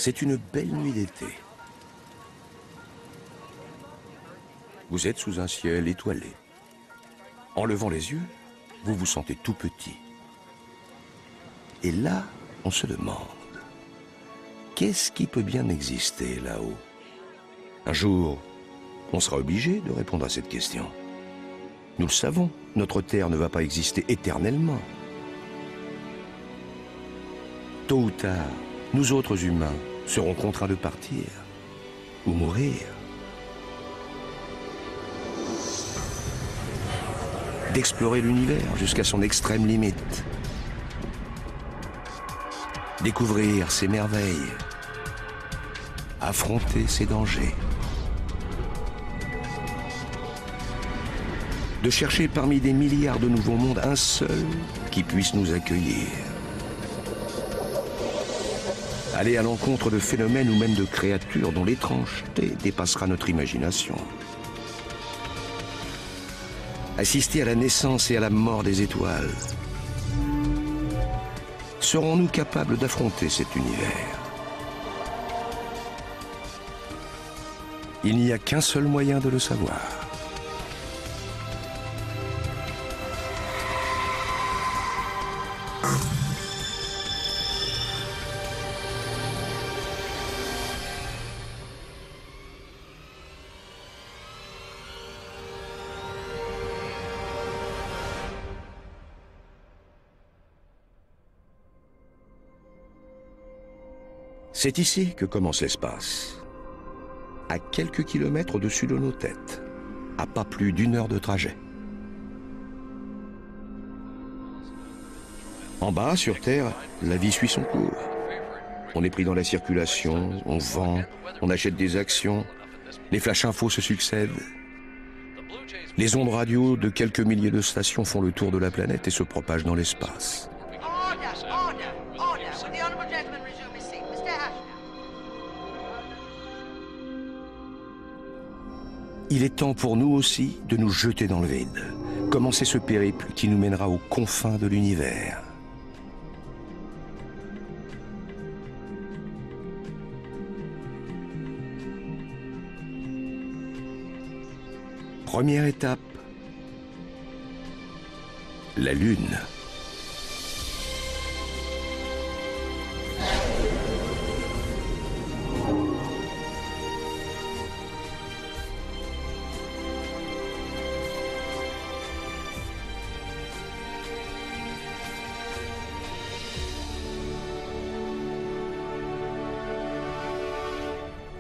C'est une belle nuit d'été. Vous êtes sous un ciel étoilé. En levant les yeux, vous vous sentez tout petit. Et là, on se demande, qu'est-ce qui peut bien exister là-haut? Un jour, on sera obligé de répondre à cette question. Nous le savons, notre Terre ne va pas exister éternellement. Tôt ou tard, nous autres humains serons contraints de partir ou mourir. D'explorer l'univers jusqu'à son extrême limite. Découvrir ses merveilles. Affronter ses dangers. De chercher parmi des milliards de nouveaux mondes un seul qui puisse nous accueillir. Aller à l'encontre de phénomènes ou même de créatures dont l'étrangeté dépassera notre imagination. Assister à la naissance et à la mort des étoiles. Serons-nous capables d'affronter cet univers? Il n'y a qu'un seul moyen de le savoir. C'est ici que commence l'espace. À quelques kilomètres au-dessus de nos têtes, à pas plus d'1 heure de trajet. En bas, sur Terre, la vie suit son cours. On est pris dans la circulation, on vend, on achète des actions, les flash infos se succèdent. Les ondes radio de quelques milliers de stations font le tour de la planète et se propagent dans l'espace. Il est temps pour nous aussi de nous jeter dans le vide, commencer ce périple qui nous mènera aux confins de l'univers. Première étape, la Lune.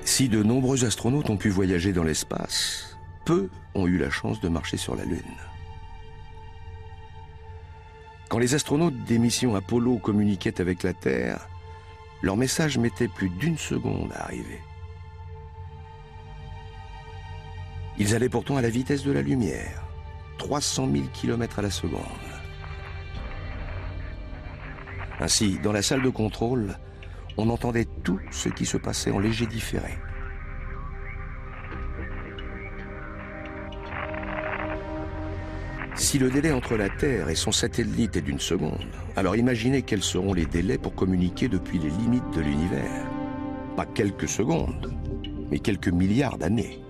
Si de nombreux astronautes ont pu voyager dans l'espace, peu ont eu la chance de marcher sur la Lune. Quand les astronautes des missions Apollo communiquaient avec la Terre, leur message mettait plus d'1 seconde à arriver. Ils allaient pourtant à la vitesse de la lumière, 300 000 km à la seconde. Ainsi, dans la salle de contrôle, on entendait tout ce qui se passait en léger différé. Si le délai entre la Terre et son satellite est d'1 seconde, alors imaginez quels seront les délais pour communiquer depuis les limites de l'univers. Pas quelques secondes, mais quelques milliards d'années.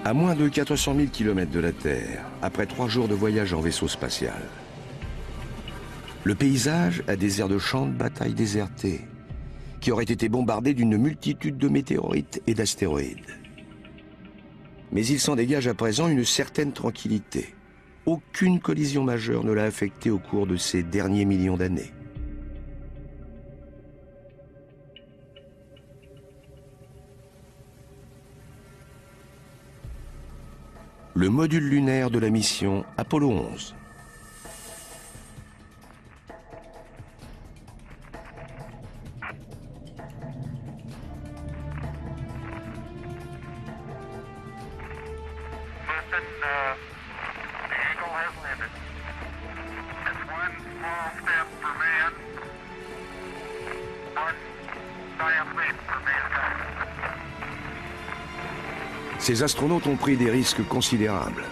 À moins de 400 000 km de la Terre, après 3 jours de voyage en vaisseau spatial, le paysage a des airs de champs de bataille désertés, qui auraient été bombardés d'une multitude de météorites et d'astéroïdes. Mais il s'en dégage à présent une certaine tranquillité. Aucune collision majeure ne l'a affecté au cours de ces derniers millions d'années. Le module lunaire de la mission Apollo 11. Ces astronautes ont pris des risques considérables.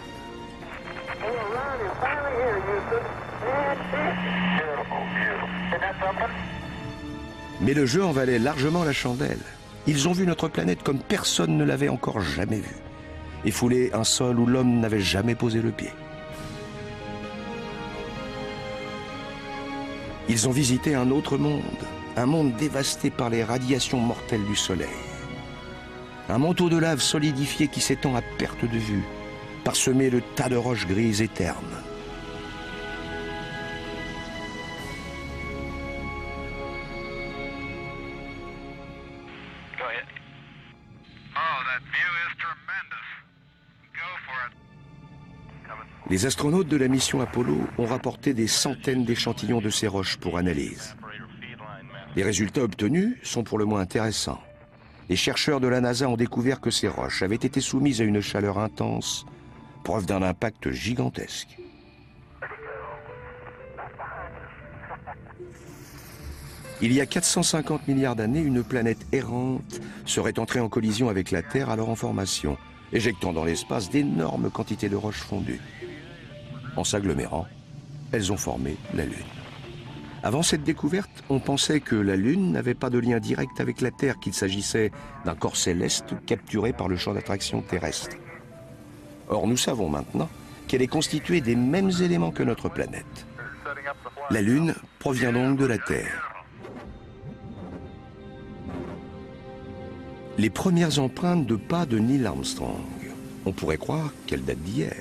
Mais le jeu en valait largement la chandelle. Ils ont vu notre planète comme personne ne l'avait encore jamais vue, et foulé un sol où l'homme n'avait jamais posé le pied. Ils ont visité un autre monde dévasté par les radiations mortelles du soleil. Un manteau de lave solidifié qui s'étend à perte de vue, parsemé de tas de roches grises et ternes. Les astronautes de la mission Apollo ont rapporté des centaines d'échantillons de ces roches pour analyse. Les résultats obtenus sont pour le moins intéressants. Les chercheurs de la NASA ont découvert que ces roches avaient été soumises à une chaleur intense, preuve d'un impact gigantesque. Il y a 450 milliards d'années, une planète errante serait entrée en collision avec la Terre alors en formation, éjectant dans l'espace d'énormes quantités de roches fondues. En s'agglomérant, elles ont formé la Lune. Avant cette découverte, on pensait que la Lune n'avait pas de lien direct avec la Terre, qu'il s'agissait d'un corps céleste capturé par le champ d'attraction terrestre. Or, nous savons maintenant qu'elle est constituée des mêmes éléments que notre planète. La Lune provient donc de la Terre. Les premières empreintes de pas de Neil Armstrong, on pourrait croire qu'elles datent d'hier.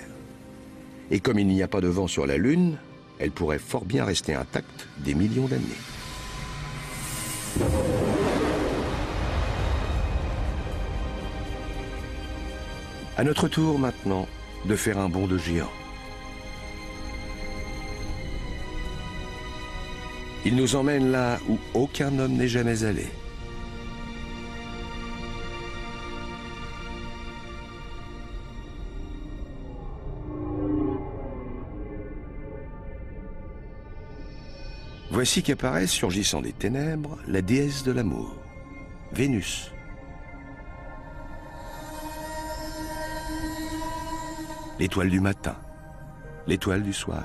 Et comme il n'y a pas de vent sur la Lune, elle pourrait fort bien rester intacte des millions d'années. À notre tour maintenant de faire un bond de géant. Il nous emmène là où aucun homme n'est jamais allé. Voici qu'apparaît, surgissant des ténèbres, la déesse de l'amour, Vénus. L'étoile du matin, l'étoile du soir.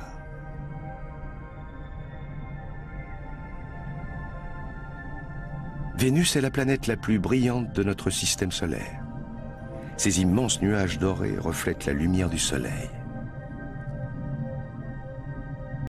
Vénus est la planète la plus brillante de notre système solaire. Ses immenses nuages dorés reflètent la lumière du soleil.